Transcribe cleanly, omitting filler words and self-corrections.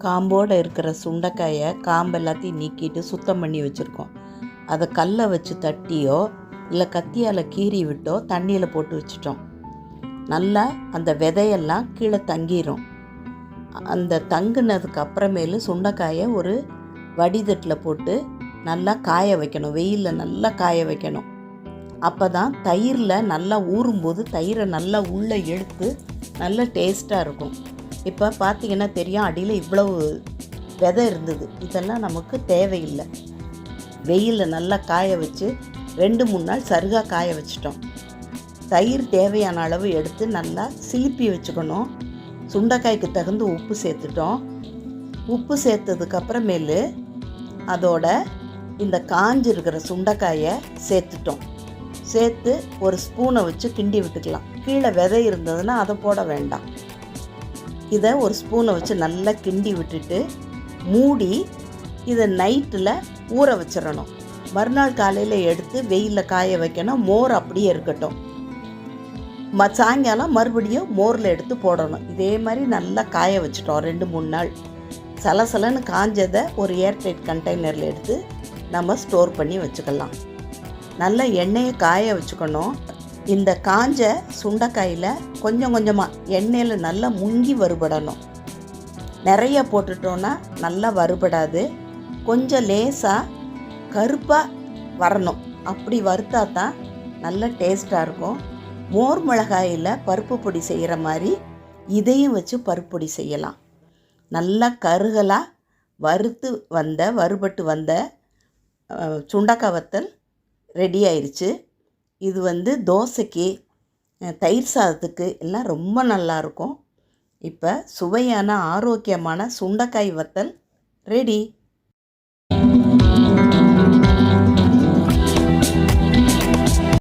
காம்போடு இருக்கிற சுண்டைக்காயை காம்பு எல்லாத்தையும் நீக்கிட்டு சுத்தம் பண்ணி வச்சுருக்கோம். அதை கல்லை வச்சு தட்டியோ இல்லை கத்தியால் கீறி விட்டோ தண்ணியில் போட்டு வச்சிட்டோம். நல்லா அந்த விதையெல்லாம் கீழே தங்கிடும். அந்த தங்குனதுக்கு அப்புறமேலு சுண்டைக்காயை ஒரு வடிதட்டில் போட்டு நல்லா காய வைக்கணும். வெயிலில் நல்லா காய வைக்கணும். அப்போ தான் தயிரில் நல்லா ஊறும்போது தயிரை நல்லா உள்ளே இழுத்து நல்ல டேஸ்ட்டாக இருக்கும். இப்போ பார்த்திங்கன்னா தெரியும், அடியில் இவ்வளவு விதை இருந்தது. இதெல்லாம் நமக்கு தேவையில்லை. வெயிலில் நல்லா காய வச்சு 2-3 நாள் சருகாக காய வச்சிட்டோம். தயிர் தேவையான அளவு எடுத்து நல்லா சிலுப்பி வச்சுக்கணும். சுண்டைக்காய்க்கு தகுந்த உப்பு சேர்த்துட்டோம். உப்பு சேர்த்ததுக்கப்புறமேலு அதோட இந்த காஞ்சிருக்கிற சுண்டைக்காயை சேர்த்துட்டோம். சேர்த்து ஒரு ஸ்பூனை வச்சு கிண்டி விட்டுக்கலாம். கீழே விதை இருந்ததுன்னா அதை போட வேண்டாம். இதை ஒரு ஸ்பூனை வச்சு நல்லா கிண்டி விட்டுட்டு மூடி இதை நைட்டில் ஊற வச்சிடணும். மறுநாள் காலையில் எடுத்து வெயிலில் காய வைக்கணும். மோர் அப்படியே இருக்கட்டும். சாயங்காலம் மறுபடியும் மோரில் எடுத்து போடணும். இதே மாதிரி நல்லா காய வச்சிட்டோம். 2-3 நாள் சலசலன்னு காஞ்சதை ஒரு ஏர்டைட் கண்டெய்னரில் எடுத்து நம்ம ஸ்டோர் பண்ணி வச்சுக்கலாம். நல்ல எண்ணெயை காய வச்சுக்கணும். இந்த காஞ்ச சுண்டைக்காயில் கொஞ்சம் கொஞ்சமாக எண்ணெயில் நல்லா முங்கி வறுபடணும். நிறைய போட்டுட்டோன்னா நல்லா வறுபடாது. கொஞ்சம் லேசாக கருப்பாக வரணும். அப்படி வறுத்தா தான் நல்ல டேஸ்ட்டாக இருக்கும். மோர் மிளகாயில் பருப்பு பொடி செய்கிற மாதிரி இதையும் வச்சு பருப்பு பொடி செய்யலாம். நல்லா கருகலாக வறுபட்டு வந்த சுண்டைக்காய் வத்தல் ரெடி ஆயிடுச்சு. இது தோசைக்கு, தயிர் சாதத்துக்கு எல்லாம் ரொம்ப நல்லாயிருக்கும். இப்போ சுவையான ஆரோக்கியமான சுண்டைக்காய் வத்தல் ரெடி.